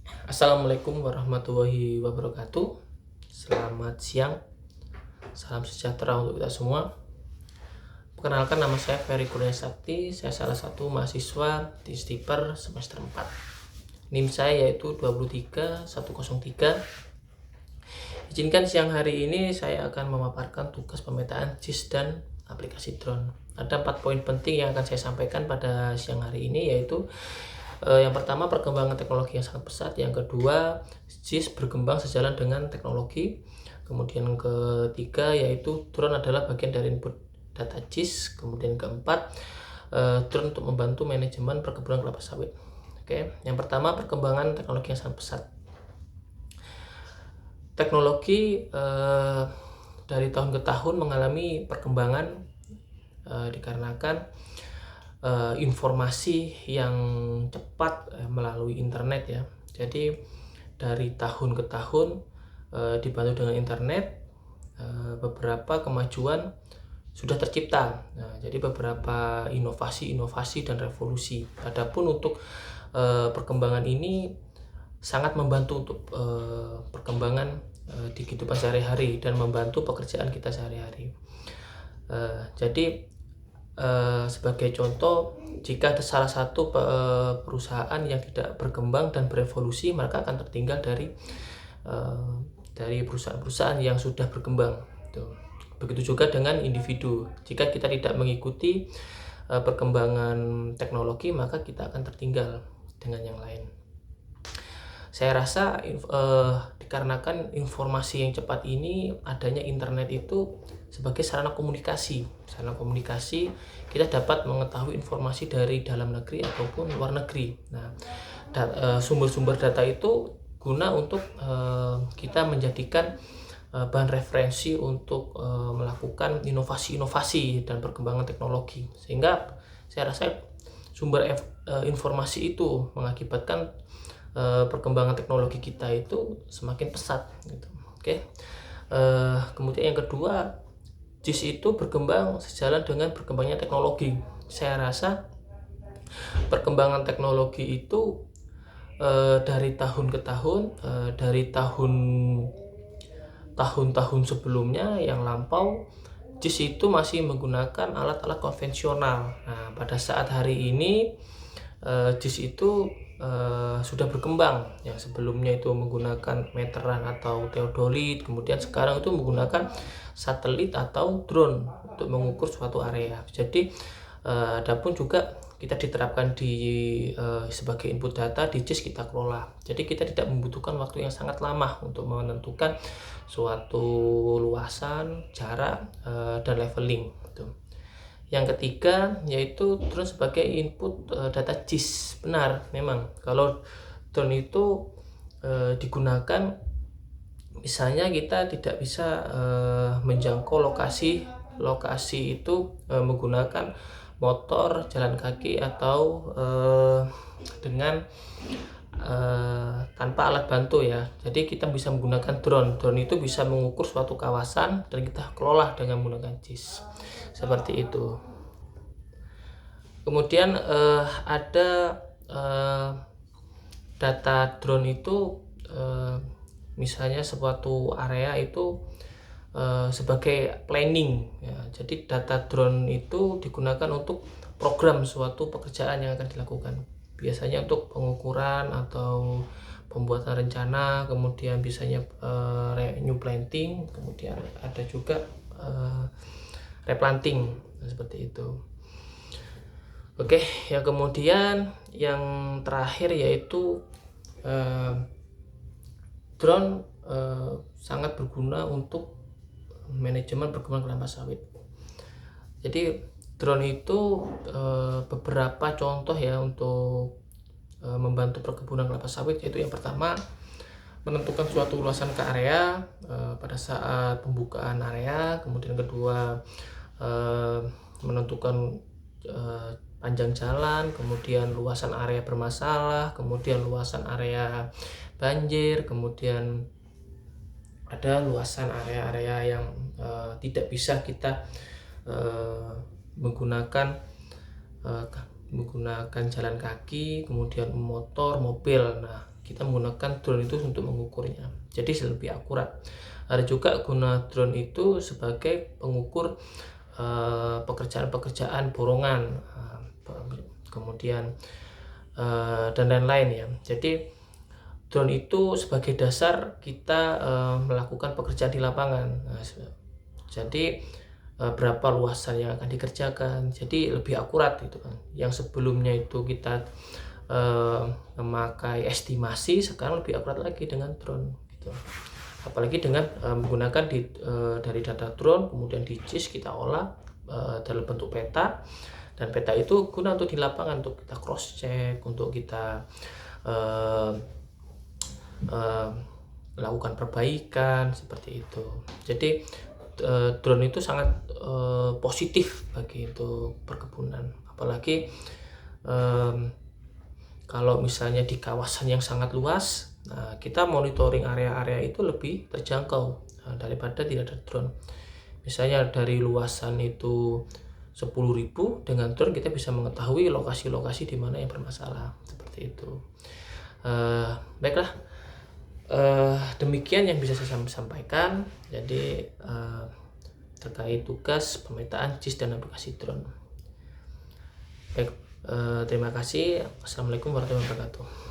Assalamualaikum warahmatullahi wabarakatuh. Selamat siang, salam sejahtera untuk kita semua. Perkenalkan, nama saya Ferry Kurnia Sakti. Saya salah satu mahasiswa di Stiper semester 4. NIM saya yaitu 23103. Izinkan siang hari ini saya akan memaparkan tugas pemetaan JIS dan aplikasi drone. Ada 4 poin penting yang akan saya sampaikan pada siang hari ini, yaitu yang pertama, perkembangan teknologi yang sangat pesat. Yang kedua, JIS berkembang sejalan dengan teknologi. Kemudian yang ketiga, yaitu drone adalah bagian dari input data JIS. Kemudian keempat, drone untuk membantu manajemen perkebunan kelapa sawit. Oke, yang pertama, perkembangan teknologi yang sangat pesat. Teknologi dari tahun ke tahun mengalami perkembangan dikarenakan informasi yang cepat melalui internet ya. Jadi dari tahun ke tahun dibantu dengan internet, beberapa kemajuan sudah tercipta. Nah, jadi beberapa inovasi dan revolusi. Adapun untuk perkembangan ini sangat membantu untuk perkembangan di kehidupan sehari-hari dan membantu pekerjaan kita sehari-hari. Jadi sebagai contoh, jika ada salah satu perusahaan yang tidak berkembang dan berevolusi, maka akan tertinggal dari perusahaan-perusahaan yang sudah berkembang. Begitu juga dengan individu. Jika kita tidak mengikuti perkembangan teknologi, maka kita akan tertinggal dengan yang lain. Saya rasa dikarenakan informasi yang cepat ini, adanya internet itu sebagai sarana komunikasi. Kita dapat mengetahui informasi dari dalam negeri ataupun luar negeri. Nah, sumber-sumber data itu guna untuk kita menjadikan bahan referensi untuk melakukan inovasi-inovasi dan perkembangan teknologi. Sehingga saya rasa sumber informasi itu mengakibatkan perkembangan teknologi kita itu semakin pesat gitu. Oke. Kemudian yang kedua, JIS itu berkembang sejalan dengan berkembangnya teknologi. Saya rasa perkembangan teknologi itu dari tahun ke tahun, dari tahun-tahun sebelumnya yang lampau, JIS itu masih menggunakan alat-alat konvensional. Nah, pada saat hari ini JIS itu sudah berkembang. Yang sebelumnya itu menggunakan meteran atau teodolit, kemudian sekarang itu menggunakan satelit atau drone untuk mengukur suatu area. Jadi adapun juga kita diterapkan sebagai input data di JIS kita kelola. Jadi kita tidak membutuhkan waktu yang sangat lama untuk menentukan suatu luasan, jarak, dan leveling. Yang ketiga, yaitu drone sebagai input data JIS. Benar, memang kalau drone itu digunakan, misalnya kita tidak bisa menjangkau lokasi itu menggunakan motor, jalan kaki, atau dengan tanpa alat bantu ya. Jadi kita bisa menggunakan drone itu bisa mengukur suatu kawasan dan kita kelola dengan menggunakan JIS seperti itu. Kemudian ada data drone itu, misalnya suatu area itu sebagai planning ya. Jadi data drone itu digunakan untuk program suatu pekerjaan yang akan dilakukan, biasanya untuk pengukuran atau pembuatan rencana, kemudian biasanya new planting, kemudian ada juga replanting, seperti itu. Oke, yang kemudian yang terakhir yaitu drone sangat berguna untuk manajemen perkebunan kelapa sawit. Jadi drone itu beberapa contoh ya untuk membantu perkebunan kelapa sawit, yaitu yang pertama, menentukan suatu luasan ke area pada saat pembukaan area. Kemudian kedua, menentukan panjang jalan, kemudian luasan area bermasalah, kemudian luasan area banjir, kemudian ada luasan area-area yang tidak bisa kita menggunakan jalan kaki, kemudian motor, mobil. Nah, kita menggunakan drone itu untuk mengukurnya, jadi lebih akurat. Ada juga guna drone itu sebagai pengukur pekerjaan-pekerjaan borongan, kemudian dan lain-lain ya. Jadi drone itu sebagai dasar kita melakukan pekerjaan di lapangan. Jadi berapa luasan yang akan dikerjakan, jadi lebih akurat gitu kan. Yang sebelumnya itu kita memakai estimasi, sekarang lebih akurat lagi dengan drone gitu. Apalagi dengan menggunakan dari data drone, kemudian di JIS kita olah dalam bentuk peta, dan peta itu guna untuk di lapangan, untuk kita cross check, untuk kita lakukan perbaikan seperti itu. Jadi drone itu sangat positif bagi itu perkebunan, apalagi kalau misalnya di kawasan yang sangat luas, nah kita monitoring area-area itu lebih terjangkau daripada tidak ada drone. Misalnya dari luasan itu 10.000, dengan drone kita bisa mengetahui lokasi-lokasi di mana yang bermasalah, seperti itu. Baiklah, demikian yang bisa saya sampaikan. Jadi terkait tugas pemetaan JIS dan aplikasi drone. Baik, terima kasih. Assalamualaikum warahmatullahi wabarakatuh.